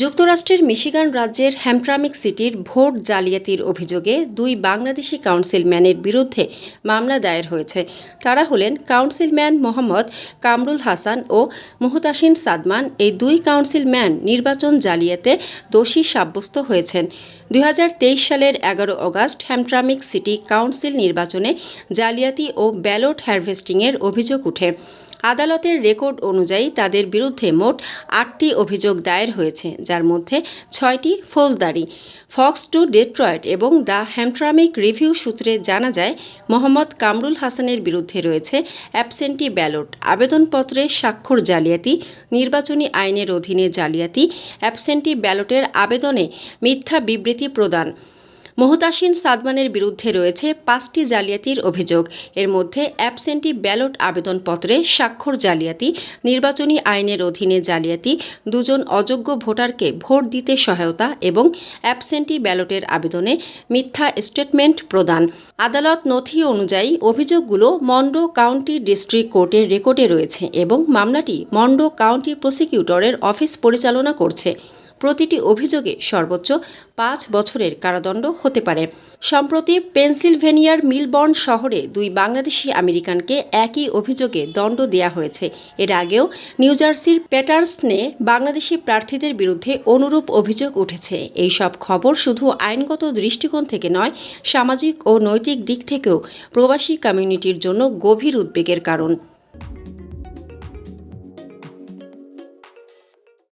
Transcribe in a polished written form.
যুক্তরাষ্ট্রের মিশিগান রাজ্যের হ্যামট্রামিক সিটির ভোট জালিয়াতির অভিযোগে দুই বাংলাদেশি কাউন্সিলম্যানের বিরুদ্ধে মামলা দায়ের হয়েছে। তারা হলেন কাউন্সিলম্যান মোহাম্মদ কামরুল হাসান ও মুহতাসিন সাদমান। এই দুই কাউন্সিলম্যান নির্বাচন জালিয়াতে দোষী সাব্যস্ত হয়েছেন। 2023 সালের 11 অগাস্ট হ্যামট্রামিক সিটি কাউন্সিল নির্বাচনে জালিয়াতি ও ব্যালট হারভেস্টিংয়ের অভিযোগ উঠে। আদালতের রেকর্ড অনুযায়ী তাদের বিরুদ্ধে মোট 8টি অভিযোগ দায়ের হয়েছে, যার মধ্যে 6টি ফৌজদারি। ফক্স টু ডেট্রয়েট এবং দ্য হ্যামট্রামিক রিভিউ সূত্রে জানা যায়, মোহাম্মদ কামরুল হাসানের বিরুদ্ধে রয়েছে অ্যাবসেন্টি ব্যালট, আবেদনপত্রে স্বাক্ষর জালিয়াতি, নির্বাচনী আইনের অধীনে জালিয়াতি, অ্যাবসেন্টি ব্যালটের আবেদনে মিথ্যা বিবৃতি প্রদান। মুহতাসিন সাদমানের বিরুদ্ধে রয়েছে 5টি জালিয়াতির অভিযোগ। এর মধ্যে অ্যাবসেন্টি ব্যালট আবেদনপত্রে স্বাক্ষর জালিয়াতি, নির্বাচনী আইনের অধীনে জালিয়াতি, 2 জন অযোগ্য ভোটারকে ভোট দিতে সহায়তা এবং অ্যাবসেন্টি ব্যালটের আবেদনে মিথ্যা স্টেটমেন্ট প্রদান। আদালত নথি অনুযায়ী অভিযোগগুলো মন্ডো কাউন্টি ডিস্ট্রিক্ট কোর্টের রেকর্ডে রয়েছে এবং মামলাটি মন্ডো কাউন্টি প্রসিকিউটরের অফিস পরিচালনা করছে। প্রতিটি অভিযোগে সর্বোচ্চ 5 বছরের কারাদণ্ড হতে পারে। সম্প্রতি পেনসিলভেনিয়ার মিলবর্ন শহরে দুই বাংলাদেশি আমেরিকানকে একই অভিযোগে দণ্ড দেয়া হয়েছে। এর আগেও নিউ জার্সির প্যাটারসনে বাংলাদেশি প্রার্থীদের বিরুদ্ধে অনুরূপ অভিযোগ উঠেছে। এই সব খবর শুধু আইনগত দৃষ্টিকোণ থেকে নয়, সামাজিক ও নৈতিক দিক থেকেও প্রবাসী কমিউনিটির জন্য গভীর উদ্বেগের কারণ।